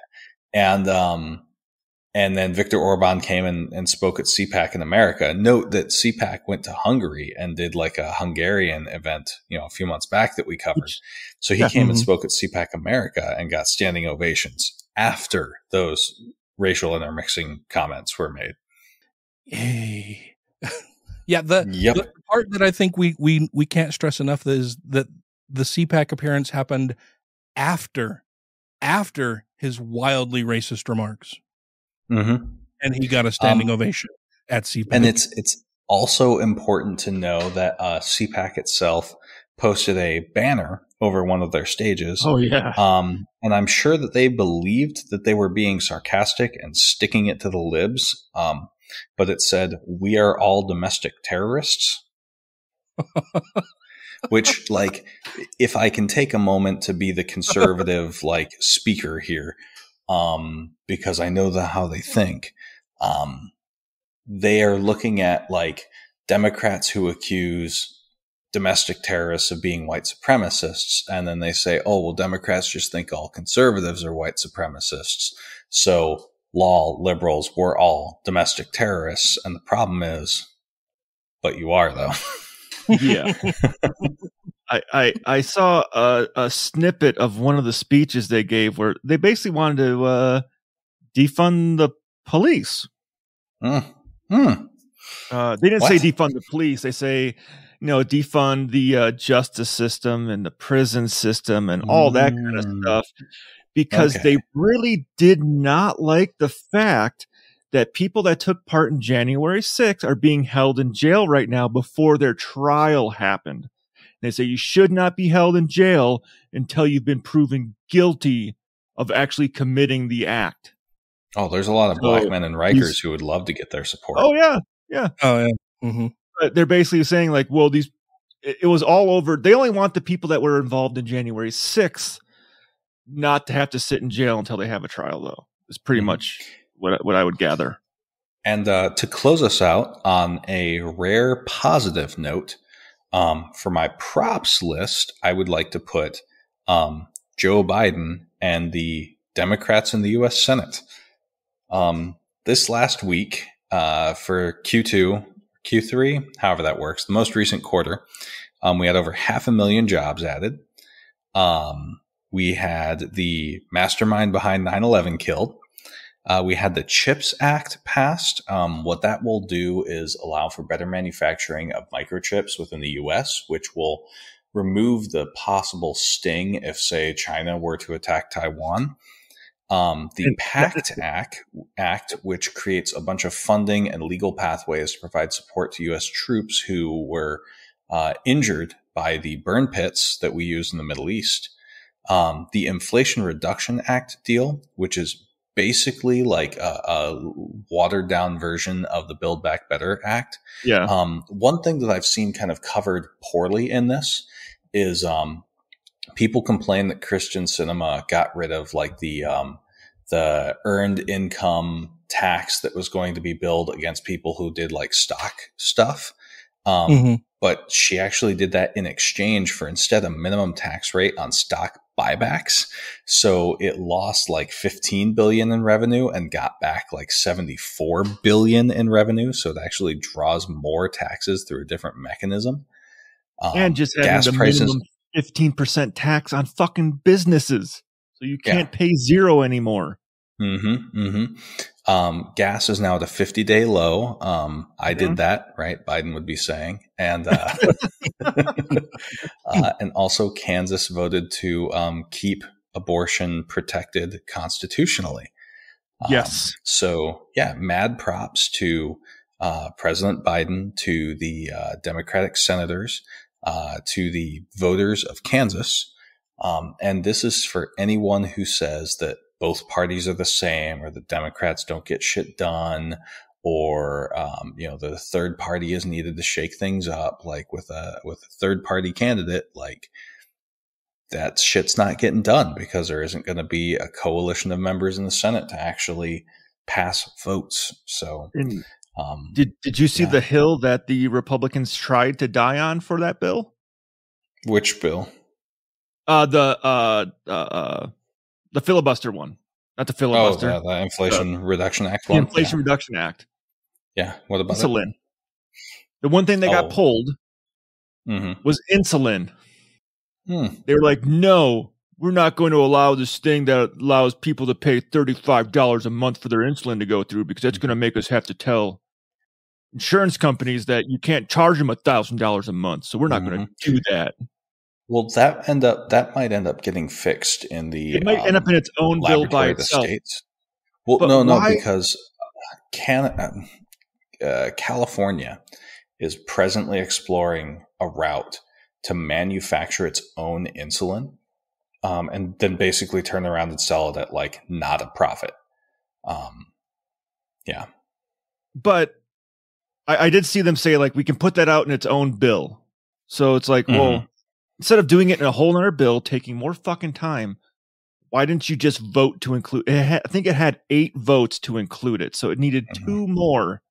And then Viktor Orban came and spoke at CPAC in America. Note that CPAC went to Hungary and did like a Hungarian event, a few months back that we covered. So he came and spoke at CPAC America and got standing ovations after those racial intermixing comments were made. Yay. Yeah. The part that I think we can't stress enough is that the CPAC appearance happened after his wildly racist remarks. Mm-hmm. And he got a standing ovation at CPAC. And it's also important to know that CPAC itself posted a banner over one of their stages. Oh, yeah. And I'm sure that they believed that they were being sarcastic and sticking it to the libs. But it said, "We are all domestic terrorists." Which, like, if I can take a moment to be the conservative, like, speaker here, because I know how they think, they are looking at, like, Democrats who accuse domestic terrorists of being white supremacists, and then they say, oh, well, Democrats just think all conservatives are white supremacists, so liberals, we're all domestic terrorists, and the problem is, but you are, though. Yeah. I saw a snippet of one of the speeches they gave where they basically wanted to defund the police. They didn't say defund the police. They say, defund the justice system and the prison system and all that kind of stuff, because they really did not like the fact that people that took part in January 6th are being held in jail right now before their trial happened. They say you should not be held in jail until you've been proven guilty of actually committing the act. Oh, there's a lot of black men and Rikers who would love to get their support. Oh, yeah. Yeah. Oh, yeah. Mm-hmm. But they're basically saying, like, well, it was all over. They only want the people that were involved in January 6th not to have to sit in jail until they have a trial, though. It's pretty much what I would gather. And to close us out on a rare positive note, for my props list, I would like to put Joe Biden and the Democrats in the U.S. Senate. This last week, for Q2, Q3, however that works, the most recent quarter, we had over 500,000 jobs added. We had the mastermind behind 9/11 killed. We had the CHIPS Act passed. What that will do is allow for better manufacturing of microchips within the U.S., which will remove the possible sting if, say, China were to attack Taiwan. The PACT Act, which creates a bunch of funding and legal pathways to provide support to U.S. troops who were injured by the burn pits that we use in the Middle East. The Inflation Reduction Act deal, which is basically like a watered down version of the Build Back Better Act. Yeah. One thing that I've seen kind of covered poorly in this is people complain that Christian cinema got rid of like the earned income tax that was going to be billed against people who did like stock stuff. But she actually did that in exchange for instead a minimum tax rate on stock buybacks. So it lost like 15 billion in revenue and got back like 74 billion in revenue. So it actually draws more taxes through a different mechanism. And just having the minimum 15% tax on fucking businesses. So you can't pay zero anymore. Gas is now at a 50-day low. I did that, right? Biden would be saying. And and also Kansas voted to keep abortion protected constitutionally. Yes. So, yeah, mad props to President Biden, to the Democratic senators, to the voters of Kansas. And this is for anyone who says that both parties are the same, or the Democrats don't get shit done, or the third party is needed to shake things up, like with a third party candidate. Like, that shit's not getting done because there isn't going to be a coalition of members in the Senate to actually pass votes. So, did you see the hill that the Republicans tried to die on for that bill? Which bill? The filibuster one, not the filibuster. Oh, the Inflation Reduction Act one. The Inflation Reduction Act. Yeah. What about insulin? The one thing that got pulled was insulin. They were like, no, we're not going to allow this thing that allows people to pay $35 a month for their insulin to go through, because that's going to make us have to tell insurance companies that you can't charge them $1,000 a month. So we're not going to do that. Well, that might end up getting fixed in the. It might end up in its own bill by itself. Well, but no, because California is presently exploring a route to manufacture its own insulin, and then basically turn around and sell it at like not a profit. Yeah, but I did see them say like we can put that out in its own bill. So it's like, well, instead of doing it in a whole other bill, taking more fucking time, why didn't you just vote to include it? I think it had 8 votes to include it, so it needed 2 more.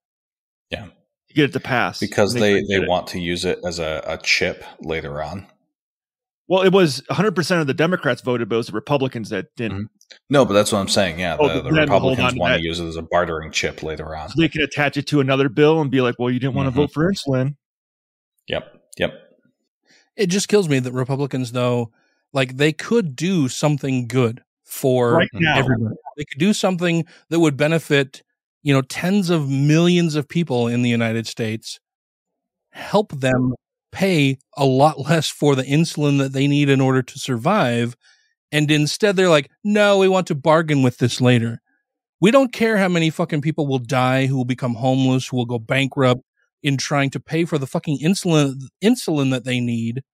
Yeah, to get it to pass, because they want to use it as a chip later on. Well, it was 100% of the Democrats voted, but it was the Republicans that didn't. No, but that's what I'm saying. Yeah, the Republicans want to use it as a bartering chip later on. So they can attach it to another bill and be like, well, you didn't want to vote for insulin. Yep. It just kills me that Republicans, though, like, they could do something good for everybody. They could do something that would benefit, tens of millions of people in the United States, help them pay a lot less for the insulin that they need in order to survive. And instead they're like, no, we want to bargain with this later. We don't care how many fucking people will die, who will become homeless, who will go bankrupt in trying to pay for the fucking insulin that they need.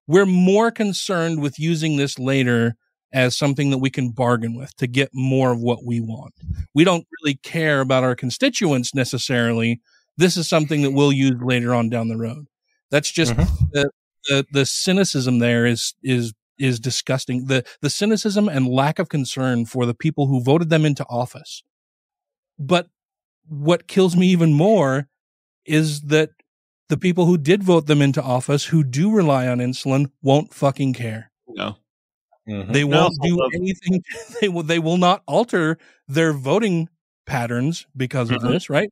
We're more concerned with using this later as something that we can bargain with to get more of what we want. We don't really care about our constituents necessarily. This is something that we'll use later on down the road. That's just the cynicism there is disgusting. The cynicism and lack of concern for the people who voted them into office. But what kills me even more is that the people who did vote them into office, who do rely on insulin, won't fucking care. No. They won't do anything. They will not alter their voting patterns because of this, right?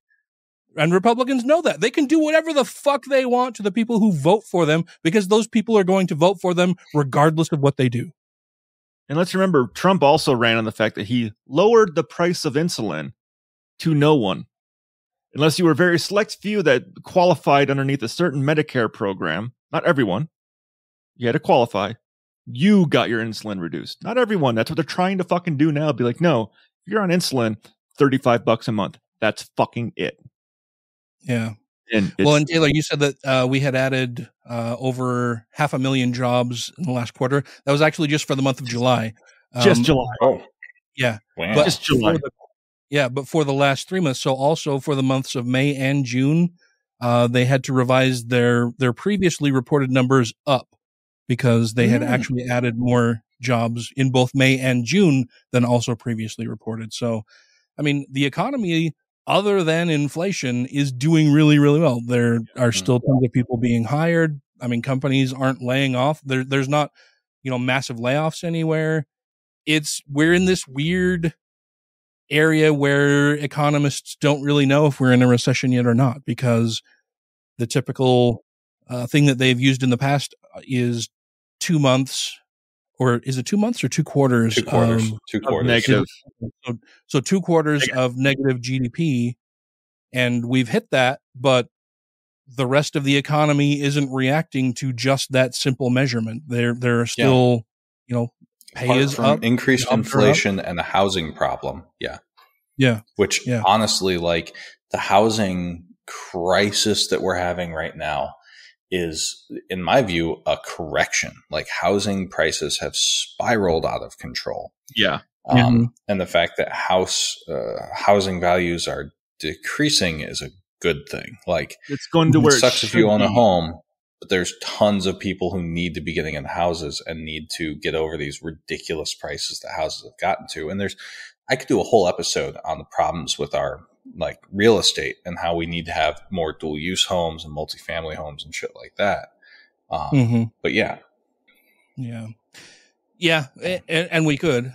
And Republicans know that. They can do whatever the fuck they want to the people who vote for them, because those people are going to vote for them regardless of what they do. And let's remember, Trump also ran on the fact that he lowered the price of insulin to no one. Unless you were a very select few that qualified underneath a certain Medicare program. Not everyone. You had to qualify. You got your insulin reduced. Not everyone. That's what they're trying to fucking do now. Be like, no, if you're on insulin, $35 a month. That's fucking it. Yeah. And Taylor, you said that we had added over 500,000 jobs in the last quarter. That was actually just for the month of July. Just July. Oh, yeah. Wow. But just July. But for the last 3 months. So also for the months of May and June, they had to revise their previously reported numbers up because they had actually added more jobs in both May and June than also previously reported. So, I mean, the economy, other than inflation, is doing really, really well. There are still tons of people being hired. I mean, companies aren't laying off. There's not, massive layoffs anywhere. We're in this weird area where economists don't really know if we're in a recession yet or not, because the typical thing that they've used in the past is 2 months or is it 2 months or 2 quarters? 2 quarters. 2 quarters. Negative. So 2 quarters of negative GDP, and we've hit that, but the rest of the economy isn't reacting to just that simple measurement. There are still, pay Apart is from up, increased jobs are inflation up. and a housing problem. Yeah. Which honestly, like the housing crisis that we're having right now is, in my view, a correction. Like housing prices have spiraled out of control. Yeah. And the fact that housing values are decreasing is a good thing. Like it's going to where it sucks it if you own a be. home, but there's tons of people who need to be getting into houses and need to get over these ridiculous prices that houses have gotten to. And I could do a whole episode on the problems with our like real estate and how we need to have more dual use homes and multifamily homes and shit like that. But yeah. And we could.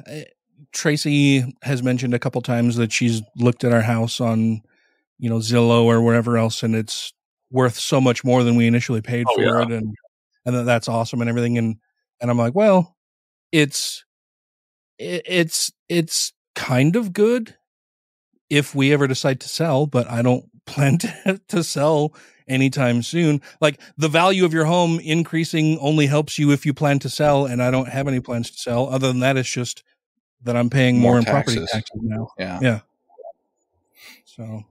Tracy has mentioned a couple times that she's looked at our house on, Zillow or wherever else, and it's worth so much more than we initially paid for it, and that's awesome and everything. And I'm like, well, it's kind of good if we ever decide to sell, but I don't plan to sell anytime soon. Like the value of your home increasing only helps you if you plan to sell, and I don't have any plans to sell. Other than that, it's just that I'm paying more in property taxes now. Yeah. So,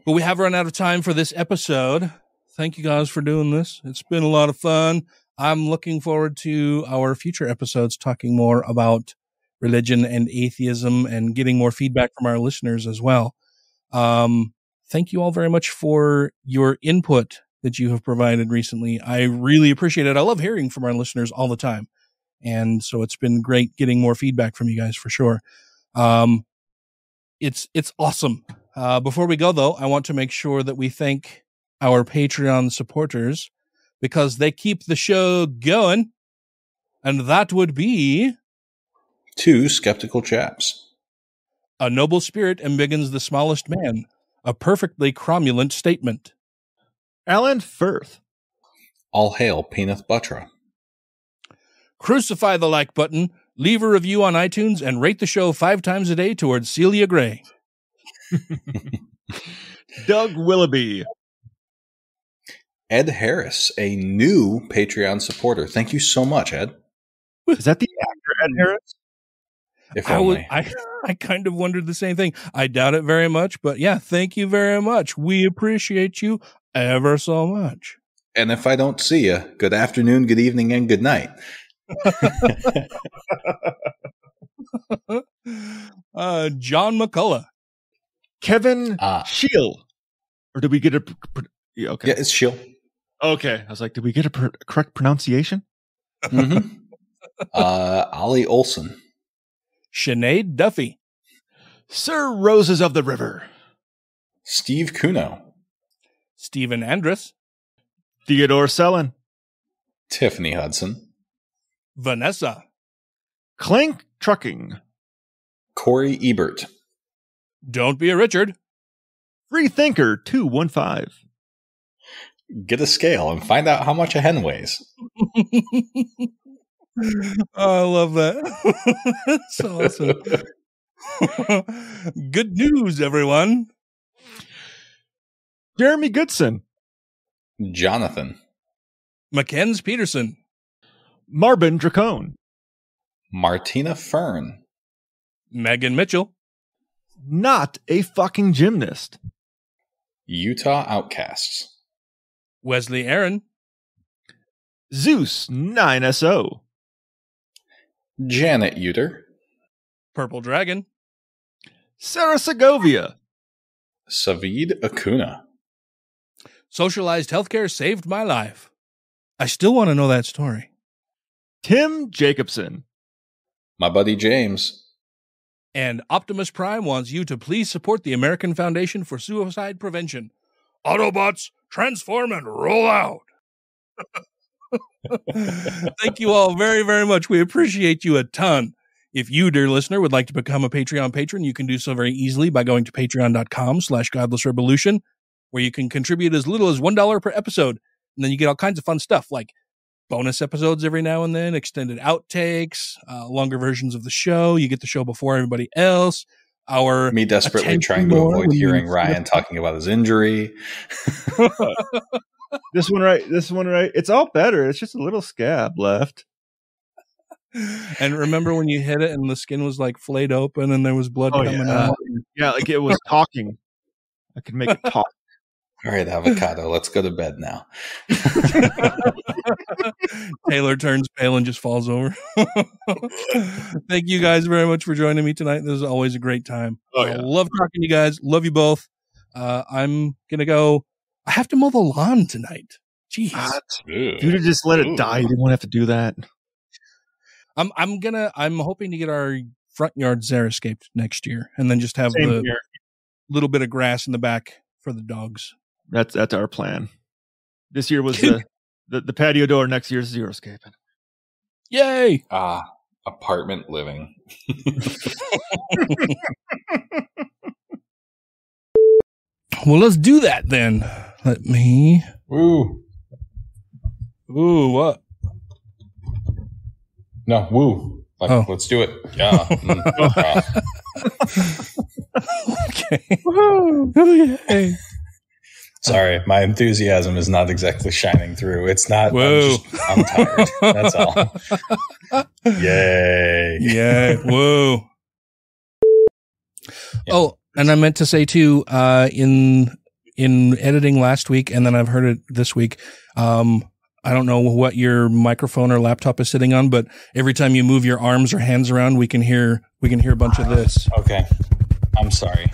but we have run out of time for this episode. Thank you guys for doing this. It's been a lot of fun. I'm looking forward to our future episodes talking more about religion and atheism and getting more feedback from our listeners as well. Thank you all very much for your input that you have provided recently. I really appreciate it. I love hearing from our listeners all the time. And so it's been great getting more feedback from you guys for sure. It's awesome. Before we go though, I want to make sure that we thank our Patreon supporters because they keep the show going. And that would be 2 skeptical chaps. A noble spirit embiggens the smallest man. A perfectly cromulent statement. Alan Firth. All hail Peanut Buttra. Crucify the like button, leave a review on iTunes, and rate the show 5 times a day towards Celia Gray. Doug Willoughby. Ed Harris, a new Patreon supporter. Thank you so much, Ed. Is that the actor Ed Harris? If only. I kind of wondered the same thing. I doubt it very much, but yeah, thank you very much. We appreciate you ever so much. And if I don't see you, good afternoon, good evening, and good night. John McCullough. Kevin Scheel. Or did we get a... Okay. Yeah, it's Scheel. Okay. I was like, did we get a correct pronunciation? Ollie Olson. Sinead Duffy. Sir Roses of the River. Steve Kuno. Stephen Andrus. Theodore Sellen. Tiffany Hudson. Vanessa. Clink Trucking. Corey Ebert. Don't be a Richard. Freethinker 215. Get a scale and find out how much a hen weighs. Oh, I love that. That's awesome. Good news, everyone. Jeremy Goodson. Jonathan. Mackenzie Peterson. Marvin Dracone. Martina Fern. Megan Mitchell. Not a fucking gymnast. Utah Outcasts. Wesley Aaron. Zeus 9SO. Janet Uter. Purple Dragon. Sarah Segovia. Savid Acuna. Socialized healthcare saved my life. I still want to know that story. Tim Jacobson. My buddy James. And Optimus Prime wants you to please support the American Foundation for Suicide Prevention. Autobots, transform and roll out. Thank you all very, very much. We appreciate you a ton. If you, dear listener, would like to become a Patreon patron, you can do so very easily by going to patreon.com/GodlessRebelution, where you can contribute as little as $1 per episode. And then you get all kinds of fun stuff like bonus episodes every now and then, extended outtakes, longer versions of the show. You get the show before everybody else. Me desperately trying to avoid hearing Ryan talking about his injury. This one right. It's all better. It's just a little scab left. And remember when you hit it and the skin was like flayed open and there was blood coming out? Yeah, like it was talking. I could make it talk. All right, Avocado, let's go to bed now. Taylor turns pale and just falls over. Thank you guys very much for joining me tonight. This is always a great time. I love talking to you guys. Love you both. I'm going to go. I have to mow the lawn tonight. Jeez. If you'd have just let it die, you didn't want to have to do that. I'm hoping to get our front yard xeriscaped next year and then just have the little bit of grass in the back for the dogs. That's our plan. This year was the patio door. Next year's xeriscaping. Yay! Apartment living. Well, let's do that then. Let me. Woo. What? No, woo. Let's do it. Yeah. Okay. Sorry, my enthusiasm is not exactly shining through. It's not. I'm tired. That's all. Yay. Yeah. Whoa. Yeah. Oh, and I meant to say too, in editing last week, and then I've heard it this week. I don't know what your microphone or laptop is sitting on, but every time you move your arms or hands around, we can hear a bunch of this. Okay. I'm sorry.